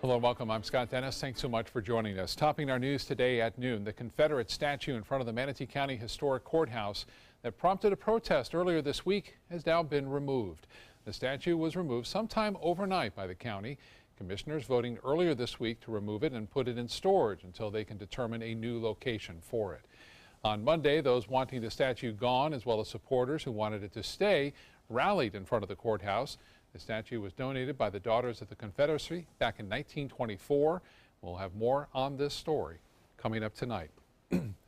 Hello and welcome. I'm Scott Dennis. Thanks so much for joining us. Topping our news today at noon, the Confederate statue in front of the Manatee County Historic Courthouse that prompted a protest earlier this week has now been removed. The statue was removed sometime overnight by the county. Commissioners voting earlier this week to remove it and put it in storage until they can determine a new location for it. On Monday, those wanting the statue gone, as well as supporters who wanted it to stay, rallied in front of the courthouse. The statue was donated by the Daughters of the Confederacy back in 1924. We'll have more on this story coming up tonight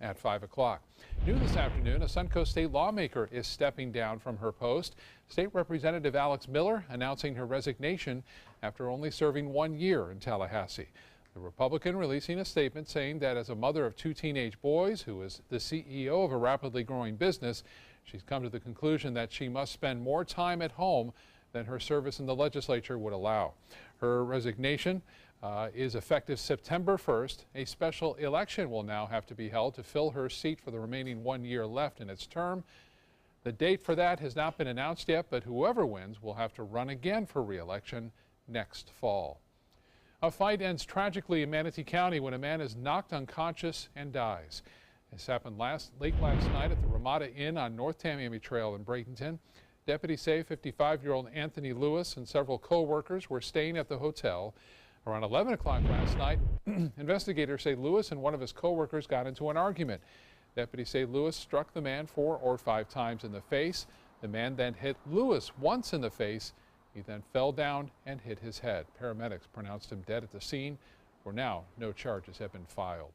at 5 o'clock. New this afternoon, a Suncoast State lawmaker is stepping down from her post. State Representative Alex Miller announcing her resignation after only serving 1 year in Tallahassee. The Republican releasing a statement saying that as a mother of 2 teenage boys who is the CEO of a rapidly growing business, she's come to the conclusion that she must spend more time at home than her service in the legislature would allow. Her resignation is effective September 1st. A special election will now have to be held to fill her seat for the remaining 1 year left in its term. The date for that has not been announced yet, but whoever wins will have to run again for re-election next fall. A fight ends tragically in Manatee County when a man is knocked unconscious and dies. This happened late last night at the Ramada Inn on North Tamiami Trail in Bradenton. Deputies say 55-year-old Anthony Lewis and several co-workers were staying at the hotel. Around 11 o'clock last night, investigators say Lewis and one of his co-workers got into an argument. Deputies say Lewis struck the man 4 or 5 times in the face. The man then hit Lewis once in the face. He then fell down and hit his head. Paramedics pronounced him dead at the scene. For now, no charges have been filed.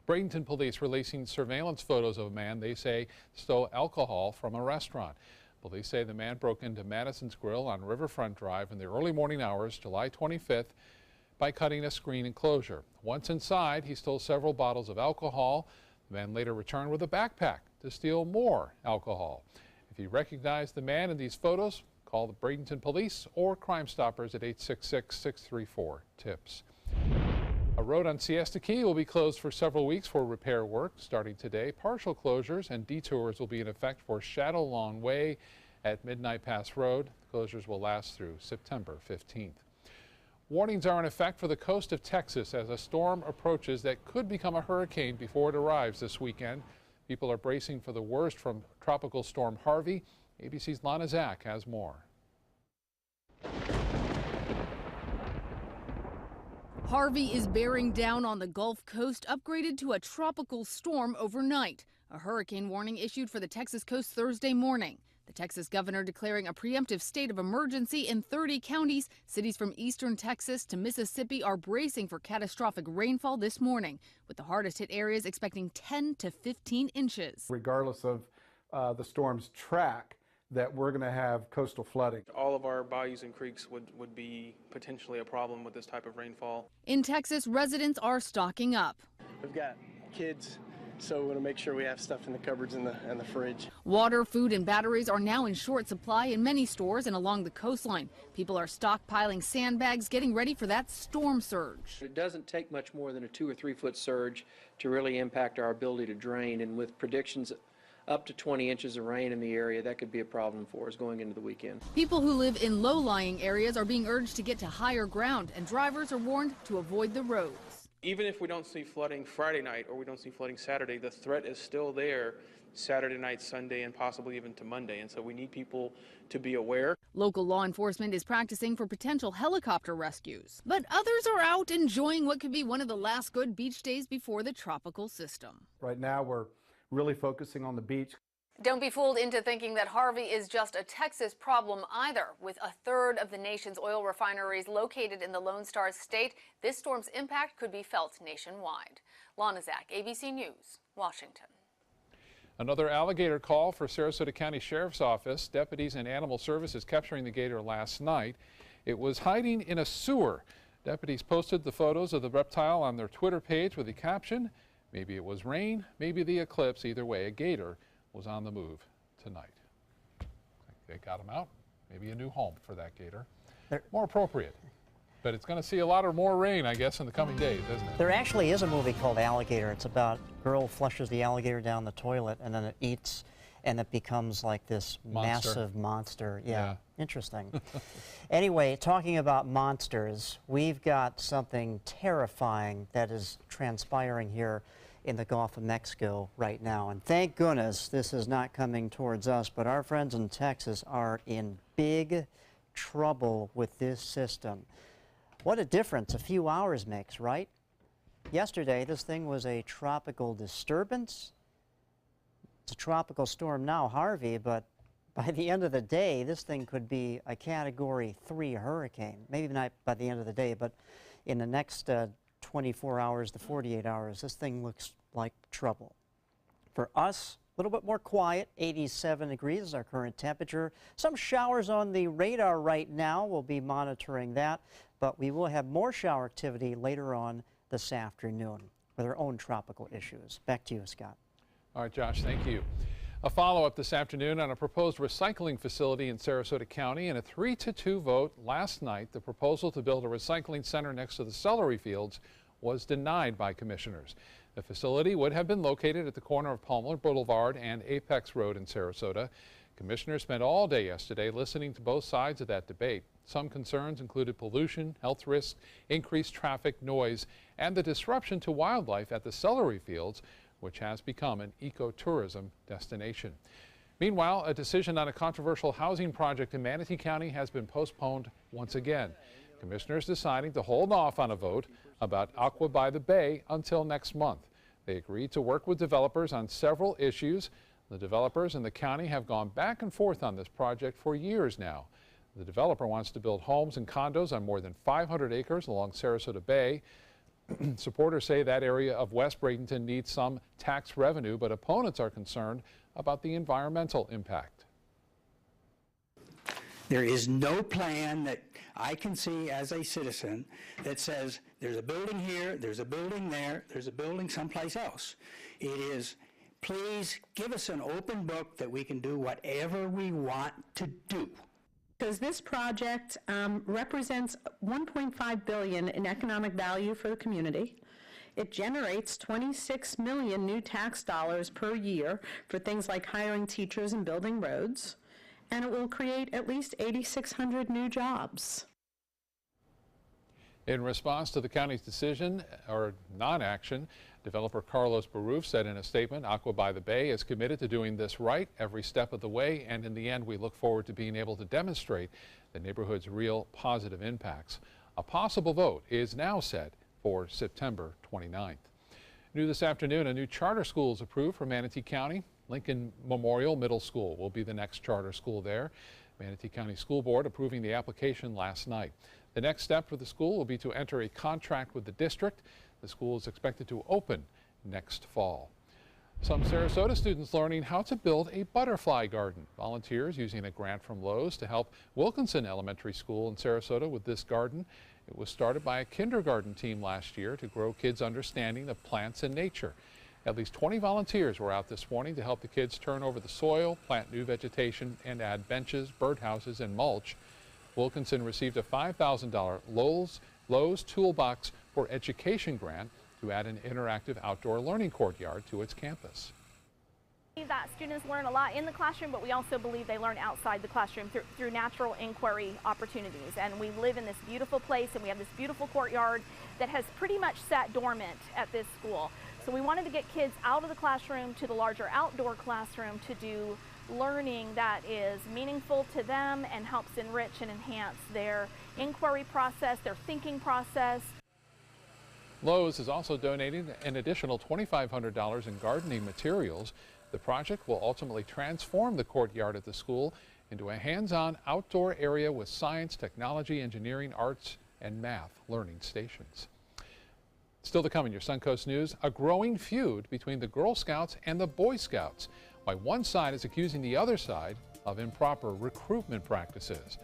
Bradenton police releasing surveillance photos of a man they say stole alcohol from a restaurant. Police say the man broke into Madison's Grill on Riverfront Drive in the early morning hours, July 25th, by cutting a screen enclosure. Once inside, he stole several bottles of alcohol. The man later returned with a backpack to steal more alcohol. If you recognize the man in these photos, call the Bradenton Police or Crime Stoppers at 866-634-TIPS. A road on Siesta Key will be closed for several weeks for repair work. Starting today, partial closures and detours will be in effect for Shadow Lawn Way at Midnight Pass Road. The closures will last through September 15th. Warnings are in effect for the coast of Texas as a storm approaches that could become a hurricane before it arrives this weekend. People are bracing for the worst from Tropical Storm Harvey. ABC's Lana Zach has more. Harvey is bearing down on the Gulf Coast, upgraded to a tropical storm overnight. A hurricane warning issued for the Texas coast Thursday morning. The Texas governor declaring a preemptive state of emergency in 30 counties. Cities from eastern Texas to Mississippi are bracing for catastrophic rainfall this morning, with the hardest hit areas expecting 10 to 15 inches. Regardless of the storm's track, that we're going to have coastal flooding. All of our bayous and creeks would be potentially a problem with this type of rainfall. In Texas, residents are stocking up. We've got kids, so we want to make sure we have stuff in the cupboards and the fridge. Water, food, and batteries are now in short supply in many stores and along the coastline. People are stockpiling sandbags, getting ready for that storm surge. It doesn't take much more than a 2 or 3 foot surge to really impact our ability to drain, and with predictions up to 20 inches of rain in the area, that could be a problem for us going into the weekend. People who live in low-lying areas are being urged to get to higher ground, and drivers are warned to avoid the roads. Even if we don't see flooding Friday night or we don't see flooding Saturday, the threat is still there Saturday night, Sunday, and possibly even to Monday. And so we need people to be aware. Local law enforcement is practicing for potential helicopter rescues. But others are out enjoying what could be one of the last good beach days before the tropical system. Right now, we're really focusing on the beach. Don't be fooled into thinking that Harvey is just a Texas problem either. With a third of the nation's oil refineries located in the Lone Star State, this storm's impact could be felt nationwide. Lana Zach, ABC News, Washington. Another alligator call for Sarasota County Sheriff's Office. Deputies and Animal Services capturing the gator last night. It was hiding in a sewer. Deputies posted the photos of the reptile on their Twitter page with the caption, "Maybe it was rain, maybe the eclipse. Either way, a gator was on the move tonight." They got him out. Maybe a new home for that gator. More appropriate. But it's going to see a lot more rain, I guess, in the coming days, isn't it? There actually is a movie called Alligator. It's about a girl flushes the alligator down the toilet and then it eats and it becomes like this massive monster. Yeah. Interesting. Anyway, talking about monsters, we've got something terrifying that is transpiring here in the Gulf of Mexico right now. And thank goodness this is not coming towards us, but our friends in Texas are in big trouble with this system. What a difference a few hours makes, right? Yesterday, this thing was a tropical disturbance. It's a tropical storm now, Harvey, but by the end of the day, this thing could be a Category 3 hurricane. Maybe not by the end of the day, but in the next 24 hours to 48 hours, this thing looks like trouble. For us, a little bit more quiet, 87 degrees is our current temperature. Some showers on the radar right now. We'll be monitoring that, but we will have more shower activity later on this afternoon with our own tropical issues. Back to you, Scott. All right, Josh, thank you. A follow-up this afternoon on a proposed recycling facility in Sarasota County. In a 3-2 vote last night, the proposal to build a recycling center next to the celery fields was denied by commissioners. The facility would have been located at the corner of Palmer Boulevard and Apex Road in Sarasota. Commissioners spent all day yesterday listening to both sides of that debate. Some concerns included pollution, health risks, increased traffic, noise, and the disruption to wildlife at the celery fields, which has become an ecotourism destination. Meanwhile, a decision on a controversial housing project in Manatee County has been postponed once again. Commissioners deciding to hold off on a vote about Aqua by the Bay until next month. They agreed to work with developers on several issues. The developers and the county have gone back and forth on this project for years now. The developer wants to build homes and condos on more than 500 acres along Sarasota Bay. Supporters say that area of West Bradenton needs some tax revenue, but opponents are concerned about the environmental impact. There is no plan that I can see as a citizen that says there's a building here, there's a building there, there's a building someplace else. It is, please give us an open book that we can do whatever we want to do. Because this project represents $1.5 billion in economic value for the community. It generates 26 million new tax dollars per year for things like hiring teachers and building roads. And it will create at least 8,600 new jobs. In response to the county's decision or non-action, developer Carlos Baruf said in a statement, Aqua by the Bay is committed to doing this right every step of the way, and in the end we look forward to being able to demonstrate the neighborhood's real positive impacts. A possible vote is now set for September 29th. New this afternoon, a new charter school is approved for Manatee County. Lincoln Memorial Middle School will be the next charter school there. Manatee County School Board approving the application last night. The next step for the school will be to enter a contract with the district. The school is expected to open next fall. Some Sarasota students learning how to build a butterfly garden. Volunteers using a grant from Lowe's to help Wilkinson Elementary School in Sarasota with this garden. It was started by a kindergarten team last year to grow kids' understanding of plants and nature. At least 20 volunteers were out this morning to help the kids turn over the soil, plant new vegetation, and add benches, birdhouses, and mulch. Wilkinson received a $5,000 Lowe's Toolbox for Education grant to add an interactive outdoor learning courtyard to its campus. That students learn a lot in the classroom, but we also believe they learn outside the classroom through natural inquiry opportunities. And we live in this beautiful place, and we have this beautiful courtyard that has pretty much sat dormant at this school. So we wanted to get kids out of the classroom to the larger outdoor classroom to do learning that is meaningful to them and helps enrich and enhance their inquiry process, their thinking process. Lowe's is also donating an additional $2,500 in gardening materials. The project will ultimately transform the courtyard at the school into a hands-on outdoor area with science, technology, engineering, arts, and math learning stations. Still to come in your Suncoast News, a growing feud between the Girl Scouts and the Boy Scouts. Why one side is accusing the other side of improper recruitment practices.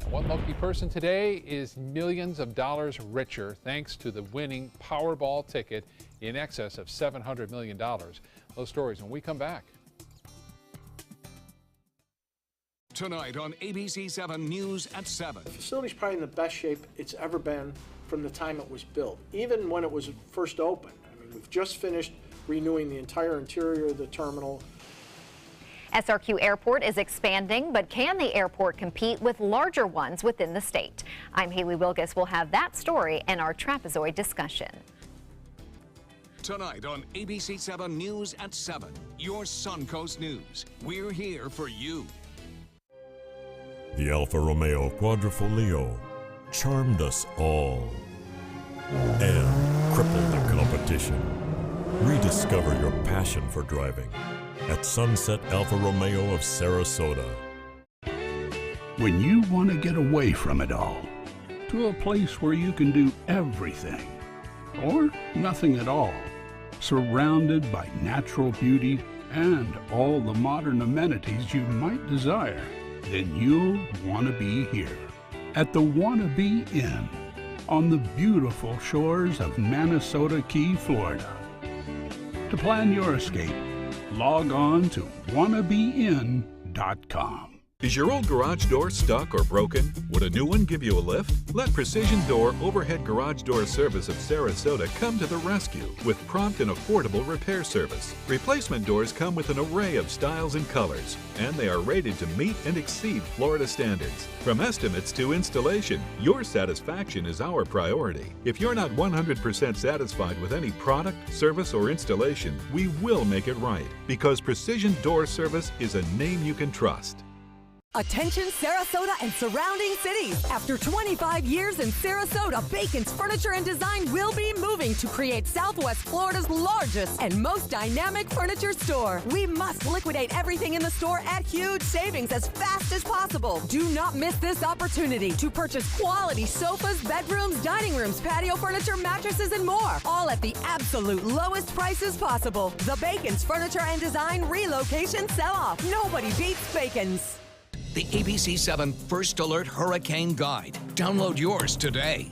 One lucky person today is millions of dollars richer thanks to the winning Powerball ticket in excess of $700 million. Those stories when we come back. Tonight on ABC 7 News at 7. The facility's probably in the best shape it's ever been from the time it was built, even when it was first opened. I mean, we've just finished renewing the entire interior of the terminal. SRQ Airport is expanding, but can the airport compete with larger ones within the state? I'm Haley Wilgus. We'll have that story and our trapezoid discussion. Tonight on ABC 7 News at 7, your Suncoast News. We're here for you. The Alfa Romeo Quadrifoglio charmed us all and crippled the competition. Rediscover your passion for driving at Sunset Alfa Romeo of Sarasota. When you want to get away from it all, to a place where you can do everything, or nothing at all, surrounded by natural beauty and all the modern amenities you might desire, then you'll want to be here at the Wannabe Inn on the beautiful shores of Manasota Key, Florida. To plan your escape, log on to wannabeinn.com. Is your old garage door stuck or broken? Would a new one give you a lift? Let Precision Door Overhead Garage Door Service of Sarasota come to the rescue with prompt and affordable repair service. Replacement doors come with an array of styles and colors, and they are rated to meet and exceed Florida standards. From estimates to installation, your satisfaction is our priority. If you're not 100% satisfied with any product, service, or installation, we will make it right, because Precision Door Service is a name you can trust. Attention Sarasota and surrounding cities. After 25 years in Sarasota, Bacon's Furniture and Design will be moving to create Southwest Florida's largest and most dynamic furniture store. We must liquidate everything in the store at huge savings as fast as possible. Do not miss this opportunity to purchase quality sofas, bedrooms, dining rooms, patio furniture, mattresses, and more. All at the absolute lowest prices possible. The Bacon's Furniture and Design relocation sell-off. Nobody beats Bacon's. The ABC 7 First Alert Hurricane Guide. Download yours today.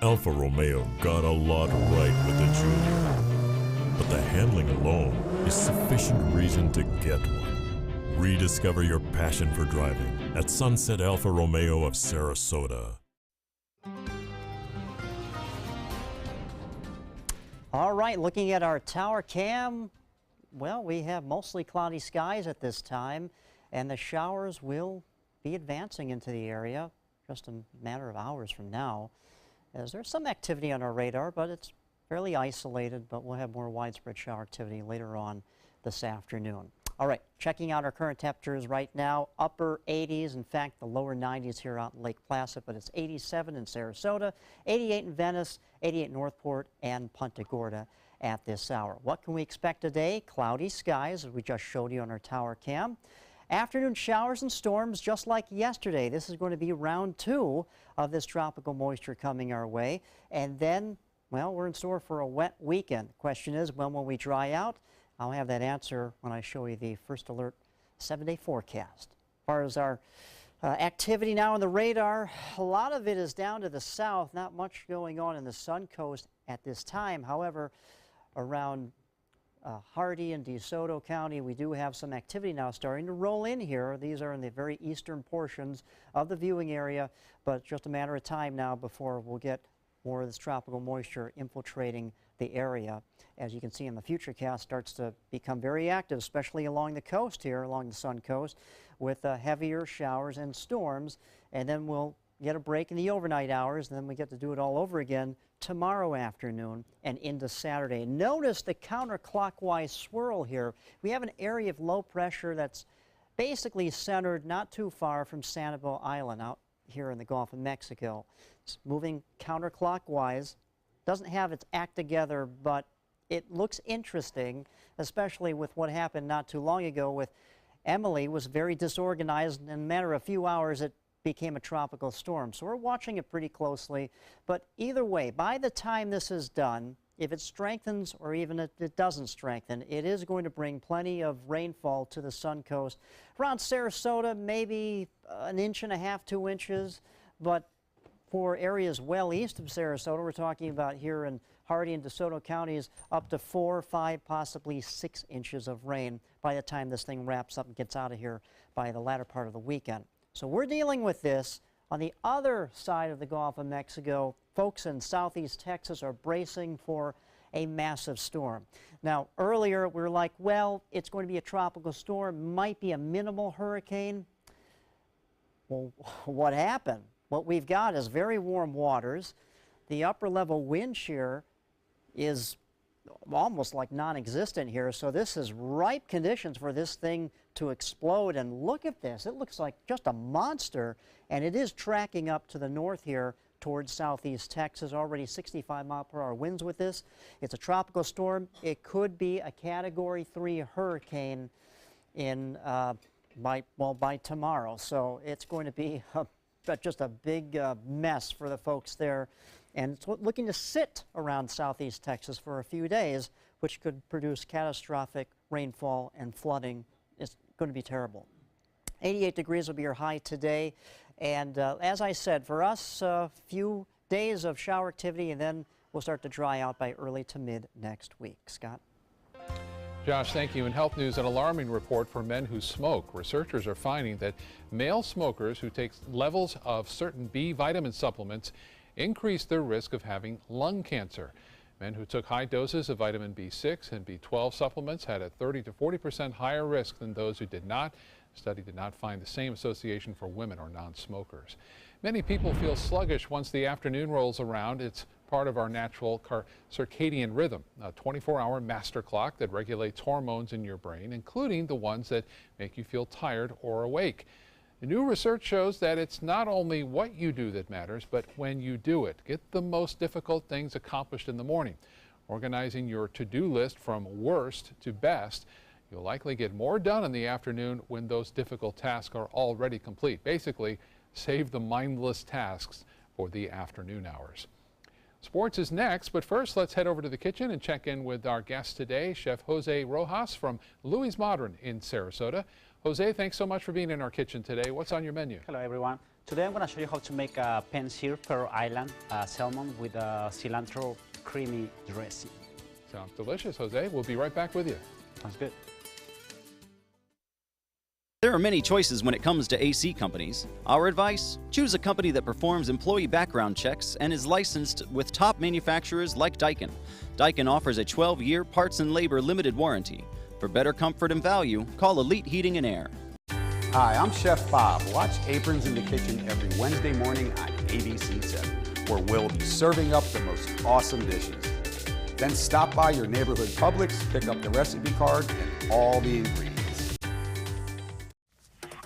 Alfa Romeo got a lot right with the Giulia, but the handling alone is sufficient reason to get one. Rediscover your passion for driving at Sunset Alfa Romeo of Sarasota. All right, looking at our tower cam, well, we have mostly cloudy skies at this time, and the showers will be advancing into the area just a matter of hours from now, as there's some activity on our radar, but it's fairly isolated, but we'll have more widespread shower activity later on this afternoon. All right, checking out our current temperatures right now, upper 80s, in fact, the lower 90s here out in Lake Placid, but it's 87 in Sarasota, 88 in Venice, 88 in Northport, and Punta Gorda at this hour. What can we expect today? Cloudy skies, as we just showed you on our tower cam. Afternoon showers and storms just like yesterday. This is going to be round 2 of this tropical moisture coming our way. And then, well, we're in store for a wet weekend. The question is, when will we dry out? I'll have that answer when I show you the First Alert 7-day forecast. As far as our activity now on the radar, a lot of it is down to the south. Not much going on in the Suncoast at this time. However, around Hardee and DeSoto County, we do have some activity now starting to roll in here. These are in the very eastern portions of the viewing area, but just a matter of time now before we'll get more of this tropical moisture infiltrating the area. As you can see in the Futurecast, starts to become very active, especially along the coast here, along the Sun Coast, with heavier showers and storms, and then we'll get a break in the overnight hours, and then we get to do it all over again tomorrow afternoon and into Saturday. Notice the counterclockwise swirl here. We have an area of low pressure that's basically centered not too far from Sanibel Island out here in the Gulf of Mexico. It's moving counterclockwise. Doesn't have its act together, but it looks interesting, especially with what happened not too long ago with Emily. Was very disorganized, and in a matter of a few hours it became a tropical storm. So we're watching it pretty closely, but either way, by the time this is done, if it strengthens or even if it doesn't strengthen, it is going to bring plenty of rainfall to the Sun Coast. Around Sarasota, maybe 1.5 inches, 2 inches, but for areas well east of Sarasota, we're talking about here in Hardee and DeSoto counties, up to 4, 5, possibly 6 inches of rain by the time this thing wraps up and gets out of here by the latter part of the weekend. So we're dealing with this. On the other side of the Gulf of Mexico, folks in southeast Texas are bracing for a massive storm. Now, earlier we were like, well, it's going to be a tropical storm, might be a minimal hurricane. Well, what happened? What we've got is very warm waters. The upper level wind shear is almost like non-existent here, so this is ripe conditions for this thing to explode. And look at this, it looks like just a monster, and it is tracking up to the north here towards southeast Texas, already 65-mile-per-hour winds with this. It's a tropical storm. It could be a Category 3 hurricane in by tomorrow. So it's going to be just a big mess for the folks there. And it's looking to sit around southeast Texas for a few days, which could produce catastrophic rainfall and flooding. It's going to be terrible. 88 degrees will be your high today. And as I said, for us, a few days of shower activity, and then we'll start to dry out by early to mid next week. Scott? Josh, thank you. In health news, an alarming report for men who smoke. Researchers are finding that male smokers who take levels of certain B vitamin supplements increase their risk of having lung cancer. Men who took high doses of vitamin B6 and B12 supplements had a 30 to 40% higher risk than those who did not. The study did not find the same association for women or non-smokers. Many people feel sluggish once the afternoon rolls around. It's part of our natural circadian rhythm, a 24-hour master clock that regulates hormones in your brain, including the ones that make you feel tired or awake. The new research shows that it's not only what you do that matters, but when you do it. Get the most difficult things accomplished in the morning. Organizing your to-do list from worst to best, you'll likely get more done in the afternoon when those difficult tasks are already complete. Basically, save the mindless tasks for the afternoon hours. Sports is next, but first let's head over to the kitchen and check in with our guest today, Chef Jose Rojas from Louis Modern in Sarasota. Jose, thanks so much for being in our kitchen today. What's on your menu? Hello, everyone. Today I'm going to show you how to make a pan-seared Pearl Island salmon with a cilantro creamy dressing. Sounds delicious, Jose. We'll be right back with you. Sounds good. There are many choices when it comes to AC companies. Our advice? Choose a company that performs employee background checks and is licensed with top manufacturers like Daikin. Daikin offers a 12-year parts and labor limited warranty. For better comfort and value, call Elite Heating and Air. Hi, I'm Chef Bob. Watch Aprons in the Kitchen every Wednesday morning on ABC 7, where we'll be serving up the most awesome dishes. Then stop by your neighborhood Publix, pick up the recipe card and all the ingredients.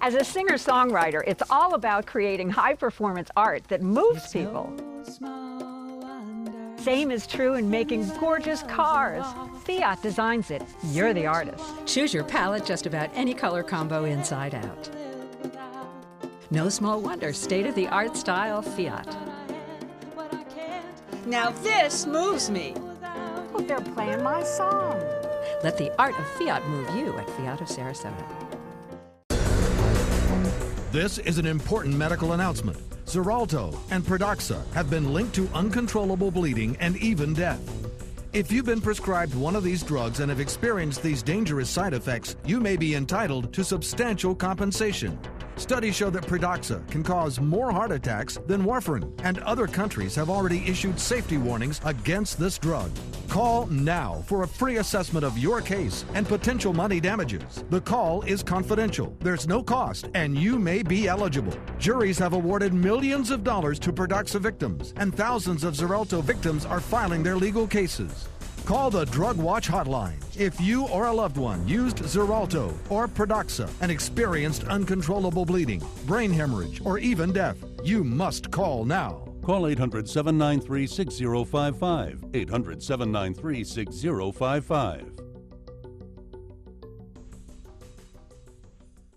As a singer-songwriter, it's all about creating high-performance art that moves people. Same is true in making gorgeous cars. Fiat designs it. You're the artist. Choose your palette just about any color combo inside out. No small wonder, state-of-the-art style Fiat. Now this moves me. Oh, they're playing my song. Let the art of Fiat move you at Fiat of Sarasota. This is an important medical announcement. Xarelto and Pradaxa have been linked to uncontrollable bleeding and even death. If you've been prescribed one of these drugs and have experienced these dangerous side effects, you may be entitled to substantial compensation. Studies show that Pradaxa can cause more heart attacks than warfarin, and other countries have already issued safety warnings against this drug. Call now for a free assessment of your case and potential money damages. The call is confidential, there's no cost, and you may be eligible. Juries have awarded millions of dollars to Pradaxa victims, and thousands of Xarelto victims are filing their legal cases. Call the Drug Watch hotline. If you or a loved one used Xarelto or Pradaxa and experienced uncontrollable bleeding, brain hemorrhage, or even death, you must call now. Call 800-793-6055. 800-793-6055.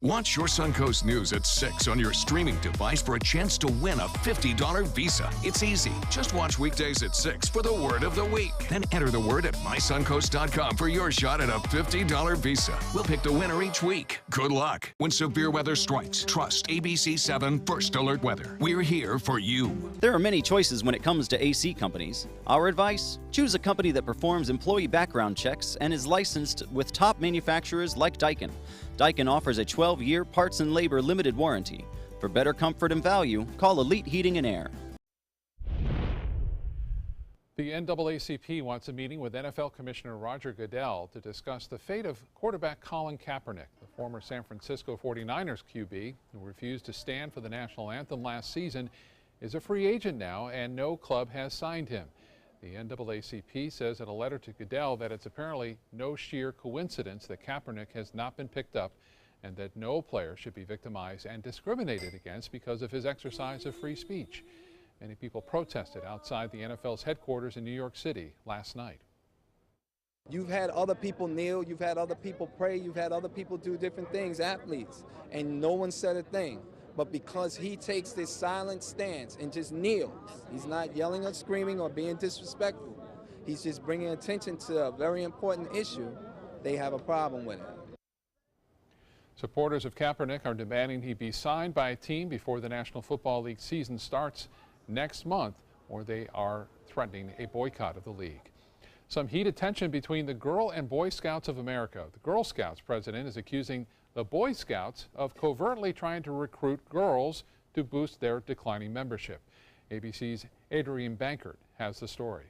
Watch Your Suncoast News at 6 on your streaming device for a chance to win a $50 Visa. It's easy. Just watch weekdays at 6 for the word of the week. Then enter the word at mysuncoast.com for your shot at a $50 Visa. We'll pick the winner each week. Good luck. When severe weather strikes, trust ABC 7 First Alert Weather. We're here for you. There are many choices when it comes to AC companies. Our advice? Choose a company that performs employee background checks and is licensed with top manufacturers like Daikin. Daikin offers a 12-year parts and labor limited warranty. For better comfort and value, call Elite Heating and Air. The NAACP wants a meeting with NFL Commissioner Roger Goodell to discuss the fate of quarterback Colin Kaepernick, the former San Francisco 49ers QB who refused to stand for the national anthem last season, is a free agent now and no club has signed him. The NAACP says in a letter to Goodell that it's apparently no sheer coincidence that Kaepernick has not been picked up and that no player should be victimized and discriminated against because of his exercise of free speech. Many people protested outside the NFL's headquarters in New York City last night. You've had other people kneel, you've had other people pray, you've had other people do different things, athletes, and no one said a thing. But because he takes this silent stance and just kneels, he's not yelling or screaming or being disrespectful, he's just bringing attention to a very important issue, they have a problem with it. Supporters of Kaepernick are demanding he be signed by a team before the National Football League season starts next month, or they are threatening a boycott of the league. Some heated tension between the Girl and Boy Scouts of America. The Girl Scouts president is accusing the Boy Scouts of covertly trying to recruit girls to boost their declining membership. ABC's Adrienne Bankert has the story.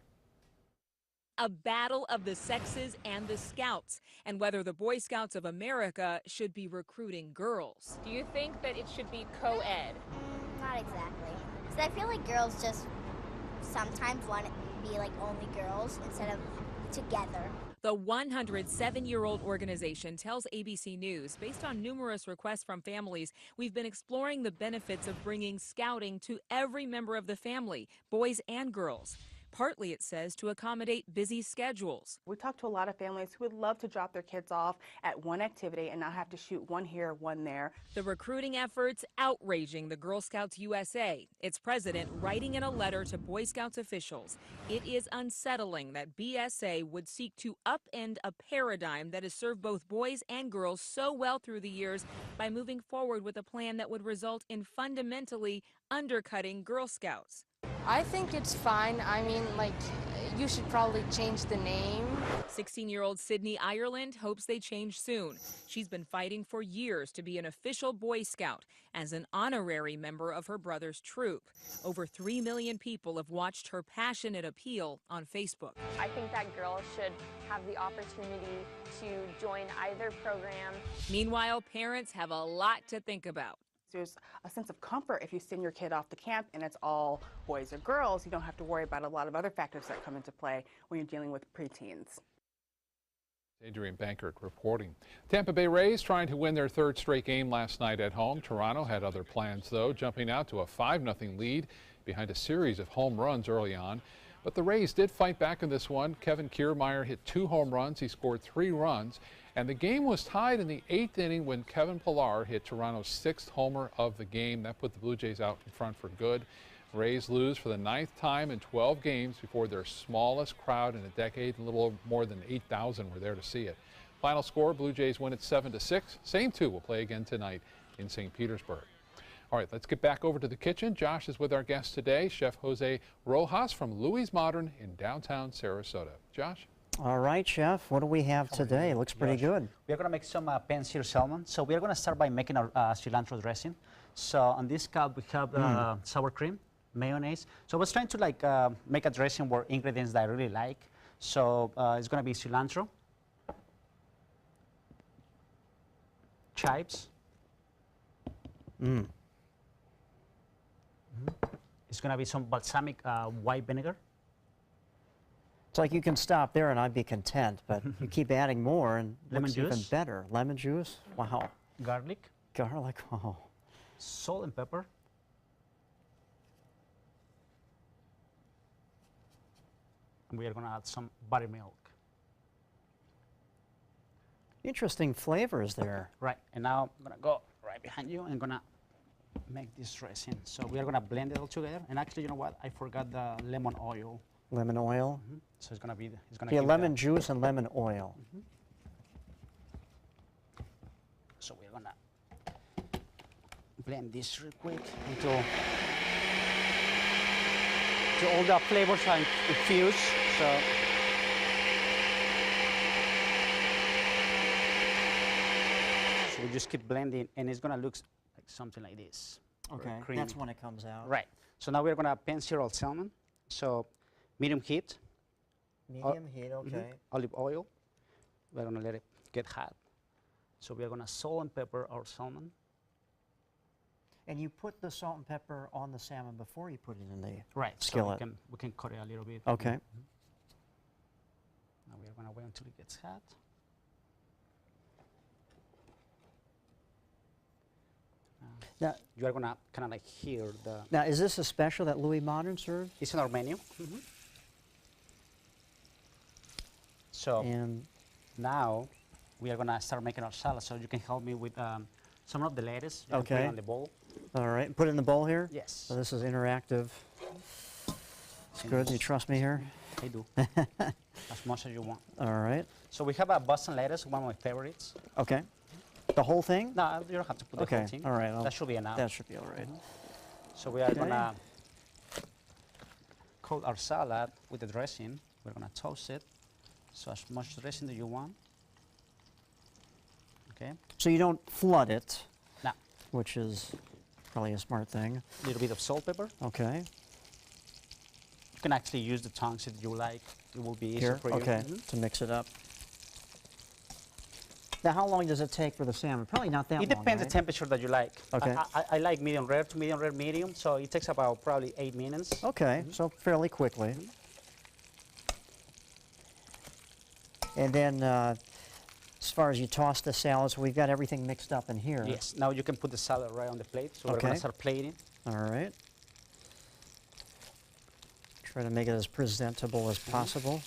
A battle of the sexes and the Scouts, and whether the Boy Scouts of America should be recruiting girls. Do you think that it should be co-ed? Not exactly. Because I feel like girls just sometimes want to be like only girls instead of together. The 107-year-old organization tells ABC News, based on numerous requests from families, we've been exploring the benefits of bringing scouting to every member of the family, boys and girls. Partly, it says, to accommodate busy schedules. We talked to a lot of families who would love to drop their kids off at one activity and not have to shoot one here, one there. The recruiting efforts outraging the Girl Scouts USA. Its president writing in a letter to Boy Scouts officials. It is unsettling that BSA would seek to upend a paradigm that has served both boys and girls so well through the years by moving forward with a plan that would result in fundamentally undercutting Girl Scouts. I think it's fine. I mean, like, you should probably change the name. 16-year-old Sydney Ireland hopes they change soon. She's been fighting for years to be an official Boy Scout as an honorary member of her brother's troop. Over 3 million people have watched her passionate appeal on Facebook. I think that girls should have the opportunity to join either program. Meanwhile, parents have a lot to think about. There's a sense of comfort if you send your kid off to camp and it's all boys or girls. You don't have to worry about a lot of other factors that come into play when you're dealing with preteens. Adrienne Bankert reporting. Tampa Bay Rays trying to win their third straight game last night at home. Toronto had other plans, though, jumping out to a 5-0 lead behind a series of home runs early on. But the Rays did fight back in this one. Kevin Kiermaier hit 2 home runs. He scored 3 runs. And the game was tied in the 8th inning when Kevin Pillar hit Toronto's 6th homer of the game. That put the Blue Jays out in front for good. Rays lose for the 9th time in 12 games before their smallest crowd in a decade. A little more than 8,000 were there to see it. Final score, Blue Jays win it 7-6. Same 2 will play again tonight in St. Petersburg. All right, let's get back over to the kitchen. Josh is with our guest today, Chef Jose Rojas from Louis Modern in downtown Sarasota. Josh? All right, Chef, what do we have today? It looks pretty good. We're going to make some pan-seared salmon. So we're going to start by making our cilantro dressing. So on this cup, we have sour cream, mayonnaise. So I was trying to make a dressing with ingredients that I really like. So it's going to be cilantro, chives. It's going to be some balsamic white vinegar. It's like you can stop there and I'd be content, but you keep adding more and it looks even better. Lemon juice, wow. Garlic. Garlic, wow. Salt and pepper. And we are going to add some buttermilk. Interesting flavors there. Right, and now I'm going to go right behind you and going to make this dressing. So we are going to blend it all together. And actually, you know what? I forgot the lemon oil. Lemon oil. So it's going to be. It's going to be lemon juice and lemon oil. So we're going to blend this real quick until all the flavors are infused. So we just keep blending, and it's going to look like something like this. Okay, that's when it comes out. Right. So now we're going to pan-sear our salmon. So medium heat. Medium heat, okay. Olive oil. We're going to let it get hot. So we're going to salt and pepper our salmon. And you put the salt and pepper on the salmon before you put it in the skillet. So we can cut it a little bit. Okay. Now we're going to wait until it gets hot. Now, you are going to kind of like hear the... Now, is this a special that Louis Modern serves? It's in our menu. So now we are going to start making our salad, so you can help me with some of the lettuce. You can put it on the bowl. All right, put it in the bowl here? Yes. So this is interactive. It's good. You trust me here? I do. As much as you want. All right. So we have a Boston lettuce, one of my favorites. Okay. The whole thing? No, you don't have to put the whole thing. All right. That should be enough. That should be all right. So we are going to coat our salad with the dressing. We're going to toast it. So as much dressing that you want. Okay. So you don't flood it. No. Which is probably a smart thing. A little bit of salt, pepper. Okay. You can actually use the tongs if you like. It will be easier for you. Okay, to mix it up. Now, how long does it take for the salmon? Probably not that long, It depends the temperature that you like. Okay. I like medium rare to medium rare medium, so it takes about probably 8 minutes. Okay, so fairly quickly. And then, as far as you toss the salad, so we've got everything mixed up in here. Yes, now you can put the salad right on the plate, so we're going to start plating. All right. Try to make it as presentable as possible.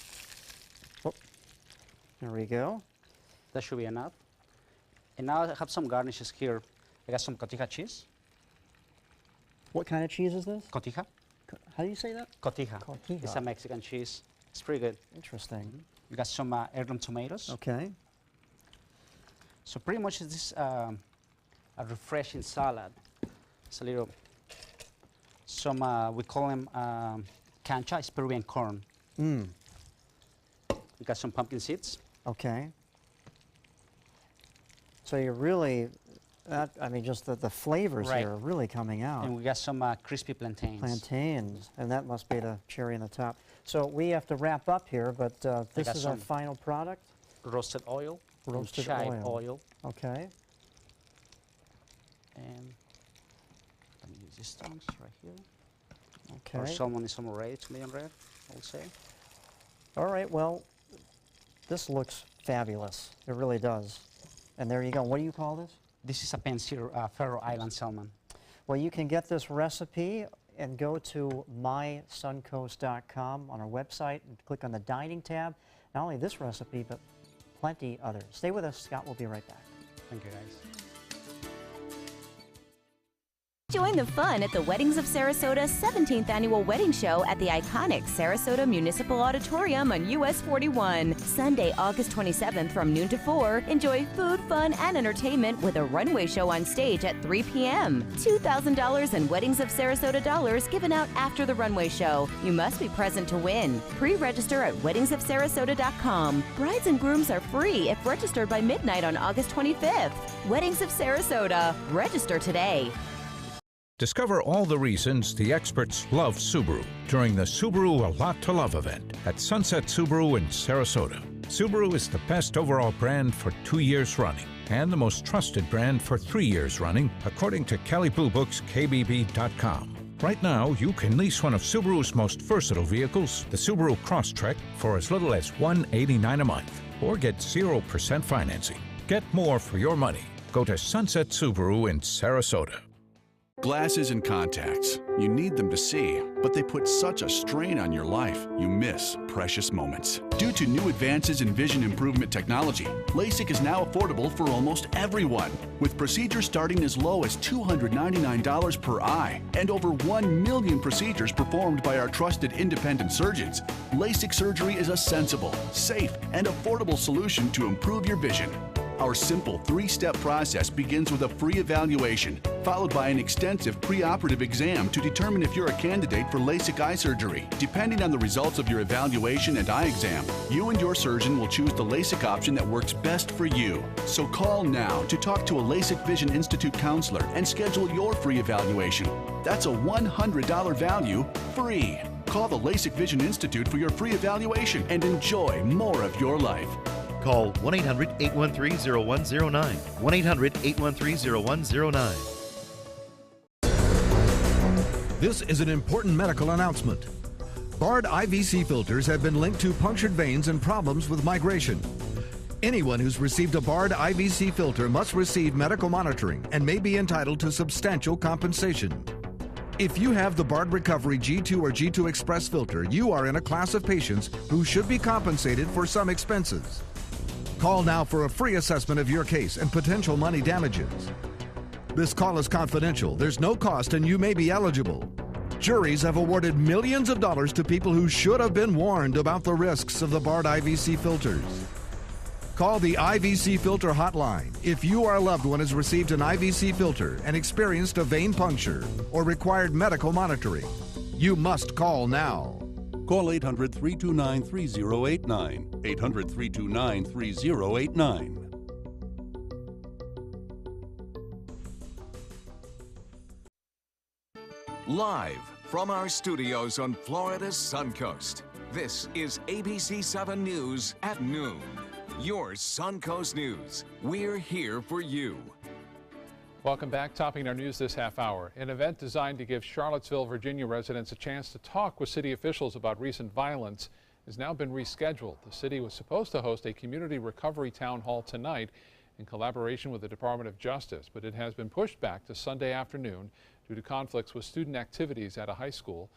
Oh, there we go. That should be enough. And now I have some garnishes here. I got some cotija cheese. What kind of cheese is this? Cotija. How do you say that? Cotija. Cotija. It's a Mexican cheese. It's pretty good. Interesting. We got some heirloom tomatoes. Okay. So pretty much this is a refreshing salad. It's a little, we call them cancha, it's Peruvian corn. We got some pumpkin seeds. Okay. So you're really, I mean, just the flavors here are really coming out. And we got some crispy plantains. Plantains, and that must be the cherry on the top. So we have to wrap up here, but this is our final product. Roasted oil. Roasted chive oil. Okay. And let me use these tongs right here. Okay. Our salmon is almost ready to medium rare, I would say. All right, well, this looks fabulous. It really does. And there you go. What do you call this? This is a Penseer Faroe Island salmon. Well, you can get this recipe and go to mysuncoast.com on our website and click on the dining tab. Not only this recipe, but plenty others. Stay with us. Scott will be right back. Thank you, guys. Join the fun at the Weddings of Sarasota 17th Annual Wedding Show at the iconic Sarasota Municipal Auditorium on US 41. Sunday, August 27th from noon to 4. Enjoy food, fun, and entertainment with a runway show on stage at 3 p.m. $2,000 in Weddings of Sarasota dollars given out after the runway show. You must be present to win. Pre-register at weddingsofsarasota.com. Brides and grooms are free if registered by midnight on August 25th. Weddings of Sarasota. Register today. Discover all the reasons the experts love Subaru during the Subaru A Lot to Love event at Sunset Subaru in Sarasota. Subaru is the best overall brand for 2 years running and the most trusted brand for 3 years running, according to Kelley Blue Book's KBB.com. Right now, you can lease one of Subaru's most versatile vehicles, the Subaru Crosstrek, for as little as $189 a month, or get 0% financing. Get more for your money. Go to Sunset Subaru in Sarasota. Glasses and contacts. You need them to see, but they put such a strain on your life, you miss precious moments. Due to new advances in vision improvement technology, LASIK is now affordable for almost everyone, with procedures starting as low as $299 per eye and over 1 million procedures performed by our trusted independent surgeons. LASIK surgery is a sensible, safe, and affordable solution to improve your vision. Our simple 3-step process begins with a free evaluation, followed by an extensive preoperative exam to determine if you're a candidate for LASIK eye surgery. Depending on the results of your evaluation and eye exam, you and your surgeon will choose the LASIK option that works best for you. So call now to talk to a LASIK Vision Institute counselor and schedule your free evaluation. That's a $100 value free. Call the LASIK Vision Institute for your free evaluation and enjoy more of your life. Call 1-800-813-0109. 1-800-813-0109. This is an important medical announcement. Bard IVC filters have been linked to punctured veins and problems with migration. Anyone who's received a Bard IVC filter must receive medical monitoring and may be entitled to substantial compensation. If you have the Bard Recovery G2 or G2 Express filter, you are in a class of patients who should be compensated for some expenses. Call now for a free assessment of your case and potential money damages. This call is confidential. There's no cost and you may be eligible. Juries have awarded millions of dollars to people who should have been warned about the risks of the Bard IVC filters. Call the IVC Filter Hotline if you or a loved one has received an IVC filter and experienced a vein puncture or required medical monitoring. You must call now. Call 800-329-3089. 800-329-3089. Live from our studios on Florida's Suncoast, this is ABC 7 News at noon. Your Suncoast News. We're here for you. Welcome back. Topping our news this half hour. An event designed to give Charlottesville, Virginia residents a chance to talk with city officials about recent violence has now been rescheduled. The city was supposed to host a community recovery town hall tonight in collaboration with the Department of Justice, but it has been pushed back to Sunday afternoon due to conflicts with student activities at a high school.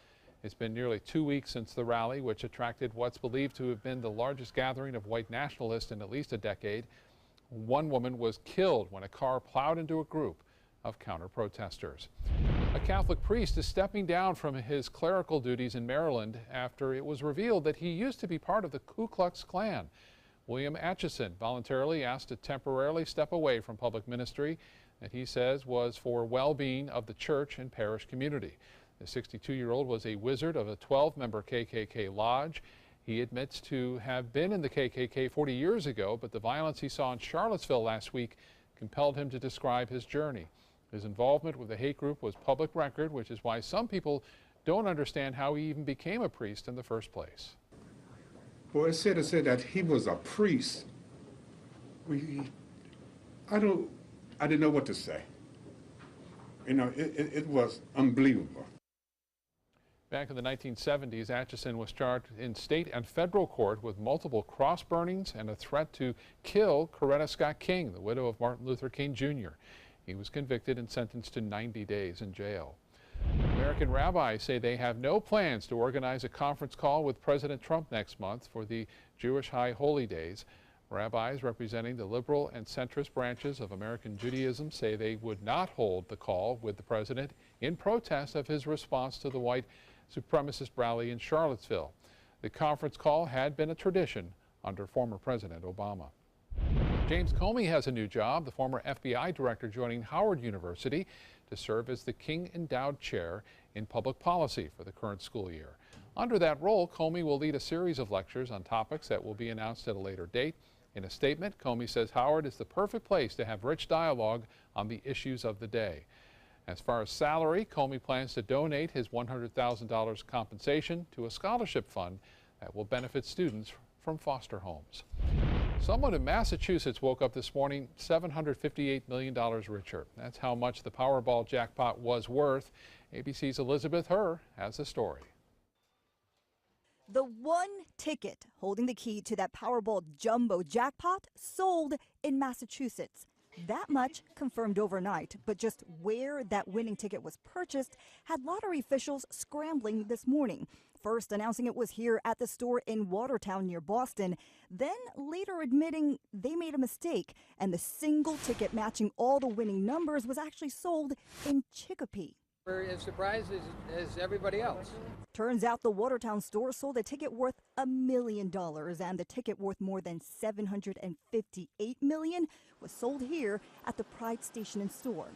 It's been nearly 2 weeks since the rally, which attracted what's believed to have been the largest gathering of white nationalists in at least a decade. One woman was killed when a car plowed into a group of counter-protesters. A Catholic priest is stepping down from his clerical duties in Maryland after it was revealed that he used to be part of the Ku Klux Klan. William Atchison voluntarily asked to temporarily step away from public ministry that he says was for well-being of the church and parish community. The 62-year-old was a wizard of a 12-member KKK lodge. He admits to have been in the KKK 40 years ago, but the violence he saw in Charlottesville last week compelled him to describe his journey. His involvement with the hate group was public record, which is why some people don't understand how he even became a priest in the first place. Well, it said that he was a priest. I didn't know what to say. You know, it was unbelievable. Back in the 1970s, Atchison was charged in state and federal court with multiple cross burnings and a threat to kill Coretta Scott King, the widow of Martin Luther King Jr. He was convicted and sentenced to 90 days in jail. American rabbis say they have no plans to organize a conference call with President Trump next month for the Jewish High Holy Days. Rabbis representing the liberal and centrist branches of American Judaism say they would not hold the call with the president in protest of his response to the white supremacist rally in Charlottesville. The conference call had been a tradition under former President Obama. James Comey has a new job, the former FBI director joining Howard University to serve as the King Endowed Chair in Public Policy for the current school year. Under that role, Comey will lead a series of lectures on topics that will be announced at a later date. In a statement, Comey says Howard is the perfect place to have rich dialogue on the issues of the day. As far as salary, Comey plans to donate his $100,000 compensation to a scholarship fund that will benefit students from foster homes. Someone in Massachusetts woke up this morning $758 million richer. That's how much the Powerball jackpot was worth. ABC's Elizabeth Herr has the story. The one ticket holding the key to that Powerball jumbo jackpot sold in Massachusetts. That much confirmed overnight, but just where that winning ticket was purchased had lottery officials scrambling this morning. First announcing it was here at the store in Watertown near Boston, then later admitting they made a mistake and the single ticket matching all the winning numbers was actually sold in Chicopee. We're as surprised as everybody else. Turns out the Watertown store sold a ticket worth $1 million, and the ticket worth more than $758 million was sold here at the Pride Station and store.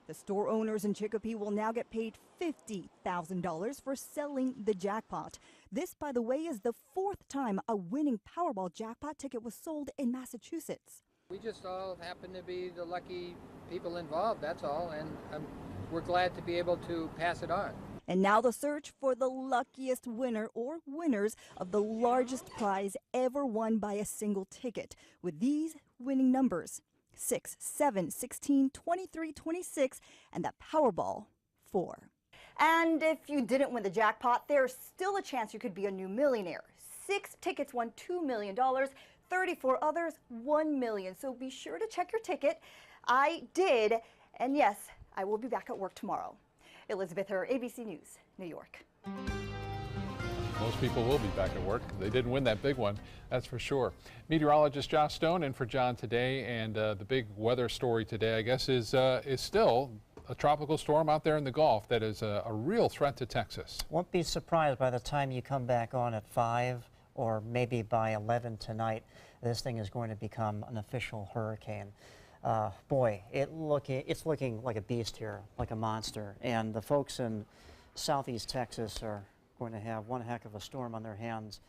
The store owners in Chicopee will now get paid $50,000 for selling the jackpot. This, by the way, is the fourth time a winning Powerball jackpot ticket was sold in Massachusetts. We just all happen to be the lucky people involved, that's all, and we're glad to be able to pass it on. And now the search for the luckiest winner or winners of the largest prize ever won by a single ticket, with these winning numbers: 6, 7, 16, 23, 26, and the Powerball 4. And if you didn't win the jackpot, there's still a chance you could be a new millionaire. 6 tickets won $2 million, 34 others, $1 million. So be sure to check your ticket. I did, and yes, I will be back at work tomorrow. Elizabeth Herr, ABC News, New York. Most people will be back at work. They didn't win that big one, that's for sure. Meteorologist Josh Stone in for John today, and the big weather story today, I guess, is still a tropical storm out there in the Gulf that is a real threat to Texas. Won't be surprised by the time you come back on at 5 or maybe by 11 tonight, this thing is going to become an official hurricane. Boy, it's looking like a beast here, like a monster. And the folks in southeast Texas are going to have one heck of a storm on their hands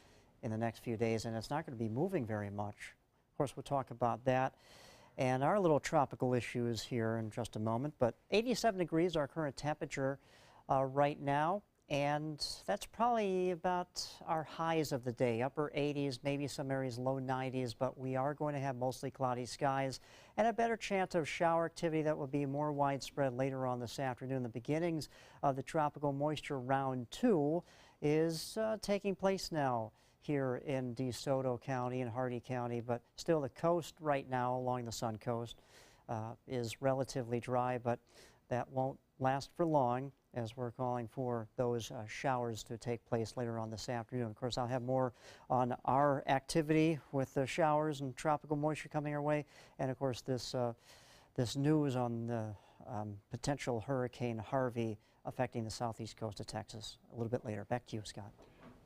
in the next few days, and it's not going to be moving very much. Of course, we'll talk about that and our little tropical issues here in just a moment. But 87 degrees, our current temperature right now. And that's probably about our highs of the day, upper 80s, maybe some areas low 90s, but we are going to have mostly cloudy skies and a better chance of shower activity that will be more widespread later on this afternoon. The beginnings of the tropical moisture round 2 is taking place now here in DeSoto County and Hardee County, but still the coast right now along the Sun Coast is relatively dry, but that won't last for long, as we're calling for those showers to take place later on this afternoon. Of course, I'll have more on our activity with the showers and tropical moisture coming our way, and of course this news on the potential Hurricane Harvey affecting the southeast coast of Texas a little bit later. Back to you, Scott.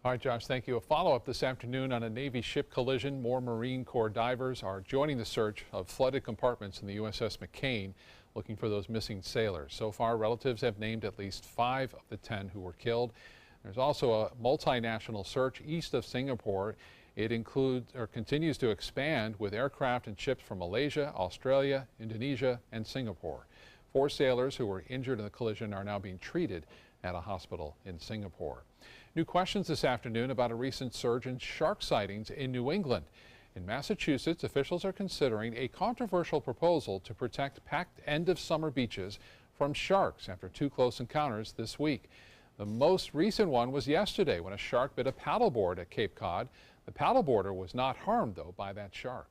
All right, Josh, thank you. A follow-up this afternoon on a Navy ship collision. More Marine Corps divers are joining the search of flooded compartments in the USS McCain, looking for those missing sailors. So far, relatives have named at least 5 of the 10 who were killed. There's also a multinational search east of Singapore. It includes or continues to expand with aircraft and ships from Malaysia, Australia, Indonesia, and Singapore. 4 sailors who were injured in the collision are now being treated at a hospital in Singapore. New questions this afternoon about a recent surge in shark sightings in New England. In Massachusetts, officials are considering a controversial proposal to protect packed end-of-summer beaches from sharks after 2 close encounters this week. The most recent one was yesterday when a shark bit a paddleboard at Cape Cod. The paddleboarder was not harmed, though, by that shark.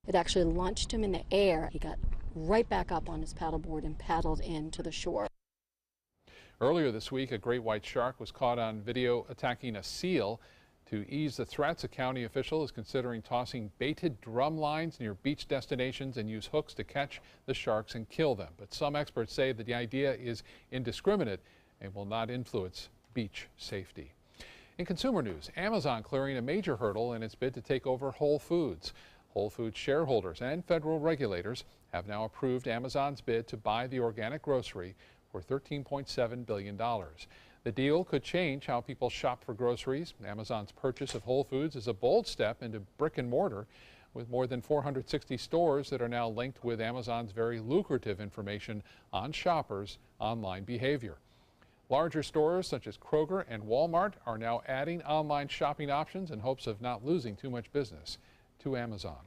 It actually launched him in the air. He got right back up on his paddleboard and paddled into the shore. Earlier this week, a great white shark was caught on video attacking a seal. To ease the threats, a county official is considering tossing baited drum lines near beach destinations and use hooks to catch the sharks and kill them. But some experts say that the idea is indiscriminate and will not influence beach safety. In consumer news, Amazon clearing a major hurdle in its bid to take over Whole Foods. Whole Foods shareholders and federal regulators have now approved Amazon's bid to buy the organic grocery for $13.7 billion. The deal could change how people shop for groceries. Amazon's purchase of Whole Foods is a bold step into brick and mortar, with more than 460 stores that are now linked with Amazon's very lucrative information on shoppers' online behavior. Larger stores such as Kroger and Walmart are now adding online shopping options in hopes of not losing too much business to Amazon.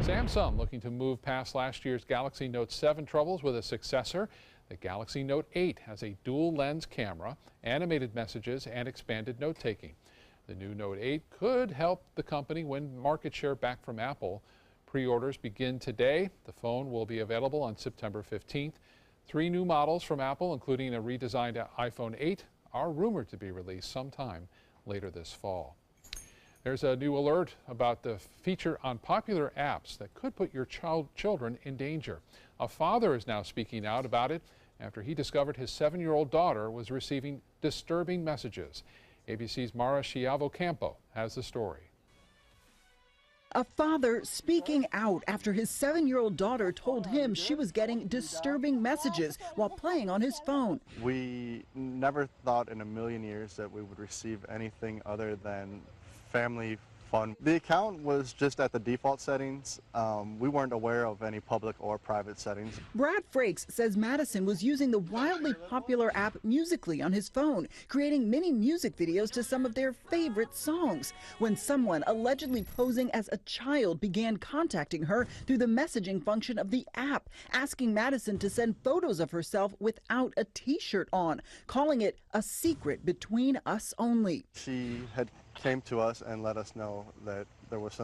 Samsung looking to move past last year's Galaxy Note 7 troubles with a successor. The Galaxy Note 8 has a dual-lens camera, animated messages, and expanded note-taking. The new Note 8 could help the company win market share back from Apple. Pre-orders begin today. The phone will be available on September 15th. 3 new models from Apple, including a redesigned iPhone 8, are rumored to be released sometime later this fall. There's a new alert about the feature on popular apps that could put your children in danger. A father is now speaking out about it after he discovered his 7-year-old daughter was receiving disturbing messages. ABC's Mara Schiavo-Campo has the story. A father speaking out after his 7-year-old daughter told him she was getting disturbing messages while playing on his phone. We never thought in a million years that we would receive anything other than family fun. The account was just at the default settings. We weren't aware of any public or private settings. Brad Frakes says Madison was using the wildly popular app Musical.ly on his phone, creating mini music videos to some of their favorite songs, when someone allegedly posing as a child began contacting her through the messaging function of the app, asking Madison to send photos of herself without a t-shirt on, calling it a secret between us only. She had came to us and let us know that there was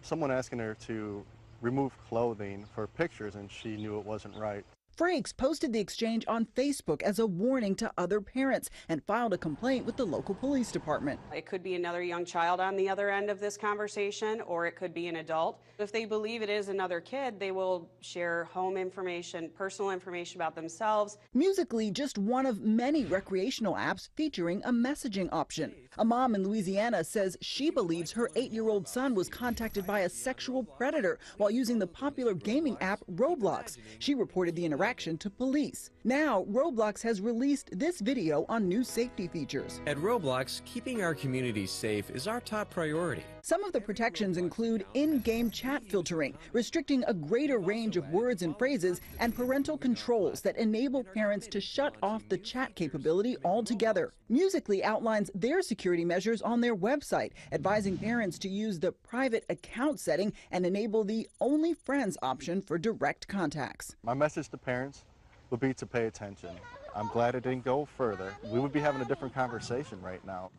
someone asking her to remove clothing for pictures, and she knew it wasn't right. Frakes posted the exchange on Facebook as a warning to other parents and filed a complaint with the local police department. It could be another young child on the other end of this conversation, or it could be an adult. If they believe it is another kid, they will share home information, personal information about themselves. Musical.ly, just one of many recreational apps featuring a messaging option. A mom in Louisiana says she believes her 8-year-old son was contacted by a sexual predator while using the popular gaming app Roblox. She reported the interaction to police. Now, Roblox has released this video on new safety features. At Roblox, keeping our communities safe is our top priority. Some of the protections include in-game chat filtering, restricting a greater range of words and phrases, and parental controls that enable parents to shut off the chat capability altogether. Musical.ly outlines their security measures on their website, advising parents to use the private account setting and enable the Only Friends option for direct contacts. My message to parents would be to pay attention. I'm glad it didn't go further. We would be having a different conversation right now.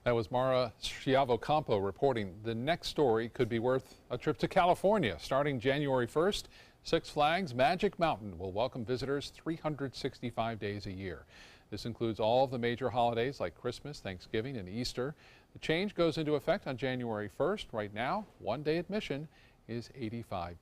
That was Mara Schiavo-Campo reporting. The next story could be worth a trip to California. Starting January 1st, Six Flags Magic Mountain will welcome visitors 365 days a year. This includes all of the major holidays like Christmas, Thanksgiving, and Easter. The change goes into effect on January 1st. Right now, one-day admission is $85.